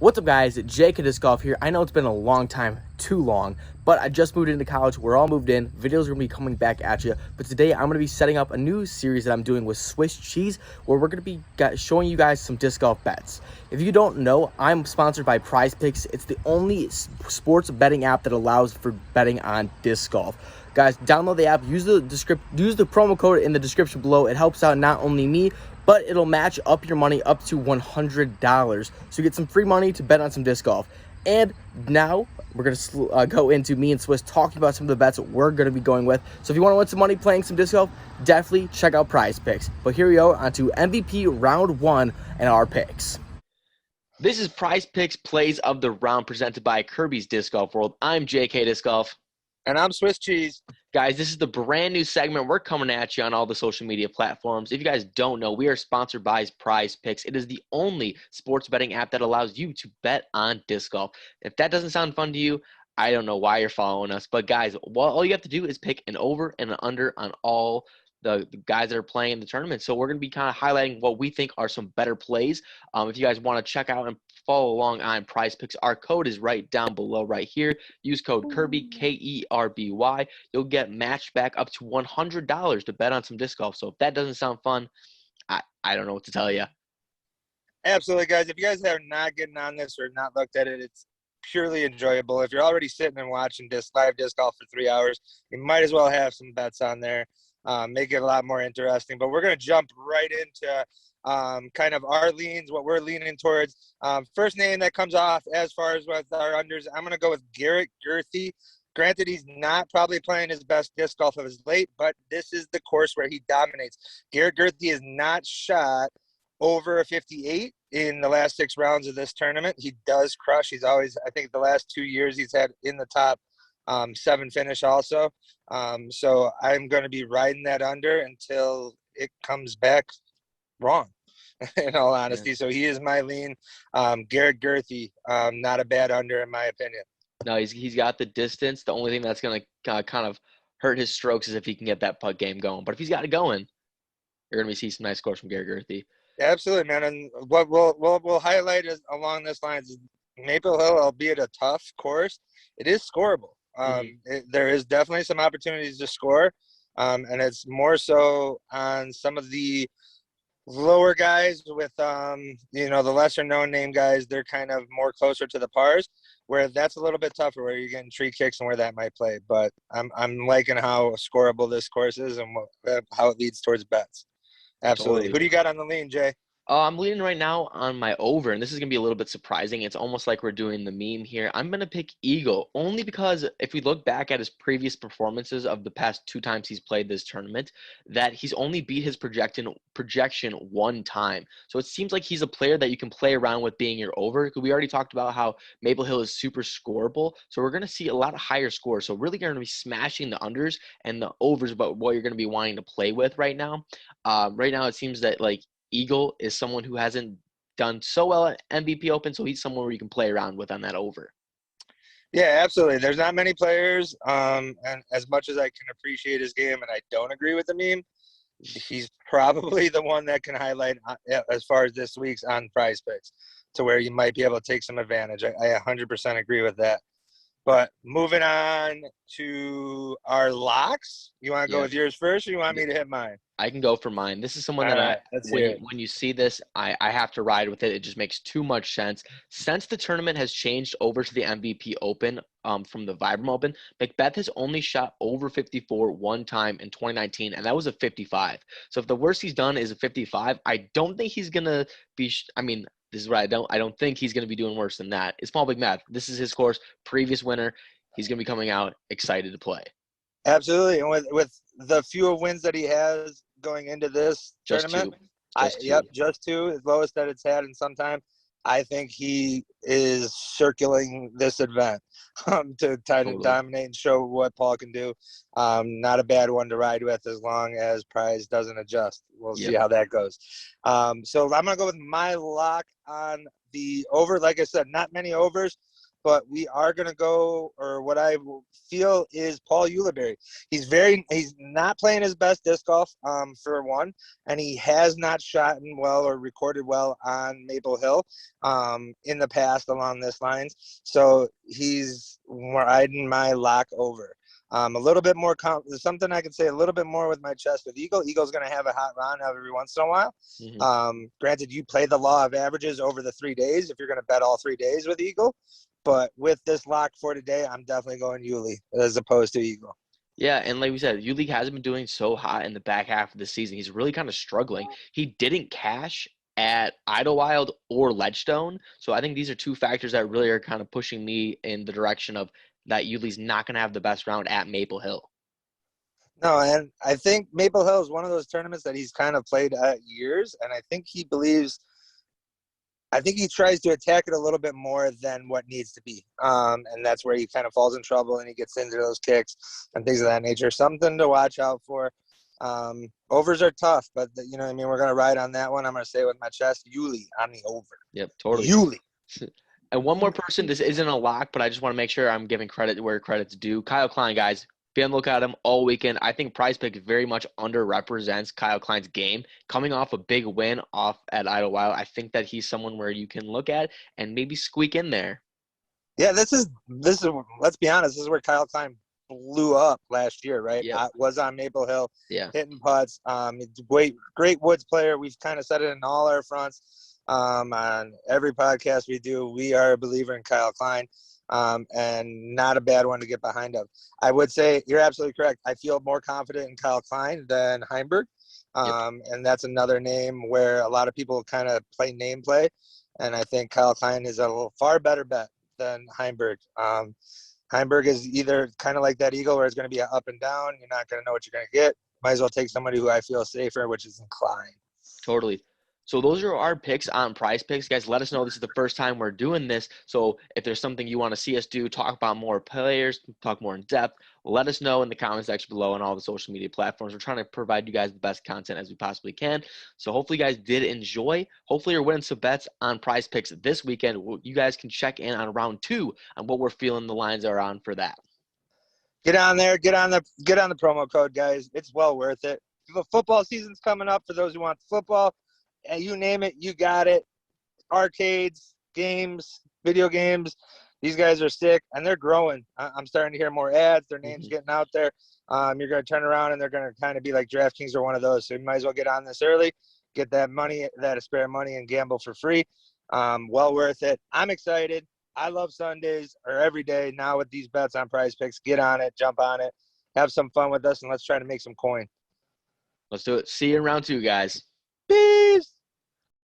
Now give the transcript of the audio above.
What's up, guys? Jake at Disc Golf here. I know it's been a long time, too long, but I just moved into college. We're all moved in. Videos are going to be coming back at you, but today I'm going to be setting up a new series that I'm doing with Swiss Cheese, where we're going to be showing you guys some disc golf bets. If you don't know, I'm sponsored by Prize Picks. It's the only sports betting app that allows for betting on disc golf. Guys, download the app, use the promo code in the description below. It helps out not only me, but it'll match up your money up to $100. So you get some free money to bet on some disc golf. And now we're going to go into me and Swiss talking about some of the bets we're going to be going with. So if you want to win some money playing some disc golf, definitely check out Prize Picks. But here we go on to MVP Round 1 and our picks. This is Prize Picks Plays of the Round presented by Kirby's Disc Golf World. I'm JK Disc Golf. And I'm Swiss Cheese. Guys, this is the brand new segment. We're coming at you on all the social media platforms. If you guys don't know, we are sponsored by Prize Picks. It is the only sports betting app that allows you to bet on disc golf. If that doesn't sound fun to you, I don't know why you're following us. But guys, all you have to do is pick an over and an under on all the guys that are playing in the tournament. So we're going to be kind of highlighting what we think are some better plays. If you guys want to check out and follow along on Prize Picks, our code is right down below right here. Use code Kirby, K-E-R-B-Y. You'll get matched back up to $100 to bet on some disc golf. So if that doesn't sound fun, I don't know what to tell you. Absolutely, guys. If you guys are not getting on this or not looked at it, it's purely enjoyable. If you're already sitting and watching live disc golf for 3 hours, you might as well have some bets on there. Make it a lot more interesting. But we're going to jump right into kind of our leans, what we're leaning towards. First name that comes off as far as with our unders, I'm going to go with Garrett Girthy. Granted, he's not probably playing his best disc golf of his late, but this is the course where he dominates. Garrett Girthy has not shot over a 58 in the last 6 rounds of this tournament. He does crush. He's always, I think the last 2 years he's had in the top 7 finish also. So I'm going to be riding that under until it comes back wrong, in all honesty. Yeah. So he is my lean. Garrett Girthy, not a bad under in my opinion. No, he's got the distance. The only thing that's going to kind of hurt his strokes is if he can get that putt game going. But if he's got it going, you're going to see some nice scores from Garrett Girthy. Absolutely, man. And what we'll highlight is along this line is Maple Hill, albeit a tough course, it is scoreable. There is definitely some opportunities to score, and it's more so on some of the lower guys with the lesser known name guys. They're kind of more closer to the pars, where that's a little bit tougher, where you're getting tree kicks and where that might play. But I'm liking how scoreable this course is and how it leads towards bets. Absolutely. Totally. Who do you got on the lean, Jay? I'm leaning right now on my over, and this is going to be a little bit surprising. It's almost like we're doing the meme here. I'm going to pick Eagle, only because if we look back at his previous performances of the past 2 times he's played this tournament, that he's only beat his projection 1 time. So it seems like he's a player that you can play around with being your over. We already talked about how Maple Hill is super scoreable, so we're going to see a lot of higher scores. So really going to be smashing the unders and the overs about what you're going to be wanting to play with right now. Right now it seems that like Eagle is someone who hasn't done so well at MVP Open, so he's someone where you can play around with on that over. Yeah, absolutely. There's not many players, and as much as I can appreciate his game, and I don't agree with the meme, he's probably the one that can highlight as far as this week's on Prize Picks, to where you might be able to take some advantage. I 100% agree with that. But moving on to our locks, you want to go with yours first, or you want me to hit mine? I can go for mine. This is someone when you see this, I have to ride with it. It just makes too much sense. Since the tournament has changed over to the MVP Open from the Vibram Open, Macbeth has only shot over 54 1 time in 2019, and that was a 55. So if the worst he's done is a 55, I don't think he's going to be this is what I don't think he's going to be doing worse than that. It's small big math. This is his course, previous winner. He's going to be coming out excited to play. Absolutely. And with the few wins that he has going into this tournament, just 2, as lowest that it's had in some time. I think he is circling this event to dominate and show what Paul can do. Not a bad one to ride with as long as Prize doesn't adjust. We'll see how that goes. So I'm going to go with my lock on the over. Like I said, not many overs. but we are going to go, or what I feel is Paul Eulerberry. He's not playing his best disc golf, for one, and he has not shot well or recorded well on Maple Hill in the past along this lines. So he's riding my lock over. A little bit more, something I could say a little bit more with my chest with Eagle. Eagle's going to have a hot round every once in a while. Granted, you play the law of averages over the 3 days if you're going to bet all 3 days with Eagle. But with this lock for today, I'm definitely going Yuli as opposed to Eagle. Yeah, and like we said, Yuli hasn't been doing so hot in the back half of the season. He's really kind of struggling. He didn't cash at Idlewild or Ledgestone. So I think these are two factors that really are kind of pushing me in the direction of that Yuli's not going to have the best round at Maple Hill. No, and I think Maple Hill is one of those tournaments that he's kind of played at years, and I think he tries to attack it a little bit more than what needs to be. And that's where he kind of falls in trouble and he gets into those kicks and things of that nature. Something to watch out for. Overs are tough, but you know what I mean? We're going to ride on that one. I'm going to say it with my chest, Yuli on the over. Yep, totally. Yuli. And one more person, this isn't a lock, but I just want to make sure I'm giving credit where credit's due. Kyle Klein, guys. Be on the lookout at him all weekend. I think Prize Pick very much underrepresents Kyle Klein's game. Coming off a big win off at Idlewild, I think that he's someone where you can look at and maybe squeak in there. Yeah, this is let's be honest, this is where Kyle Klein blew up last year, right? Yep. Was on Maple Hill, Yeah, hitting putts. Great woods player. We've kind of said it in all our fronts. On every podcast we do, we are a believer in Kyle Klein. And not a bad one to get behind of. I would say you're absolutely correct. I feel more confident in Kyle Klein than Heimberg. And that's another name where a lot of people kind of play name play. And I think Kyle Klein is a far better bet than Heimberg. Heimberg is either kind of like that Eagle where it's going to be an up and down. You're not going to know what you're going to get. Might as well take somebody who I feel safer, which is Klein. totally. So those are our picks on Prize Picks. Guys, let us know this is the first time we're doing this. So if there's something you want to see us do, talk about more players, talk more in depth, let us know in the comment section below on all the social media platforms. We're trying to provide you guys the best content as we possibly can. So hopefully you guys did enjoy. Hopefully you're winning some bets on Prize Picks this weekend. You guys can check in on round 2 on what we're feeling the lines are on for that. Get on there. Get on the promo code, guys. It's well worth it. The football season's coming up for those who want football. You name it, you got it. Arcades, games, video games. These guys are sick, and they're growing. I'm starting to hear more ads. Their names getting out there. You're going to turn around, and they're going to kind of be like DraftKings or one of those. So you might as well get on this early, get that money, that spare money, and gamble for free. Well worth it. I'm excited. I love Sundays or every day now with these bets on Prize Picks. Get on it, jump on it, have some fun with us, and let's try to make some coin. Let's do it. See you in round 2, guys. Peace.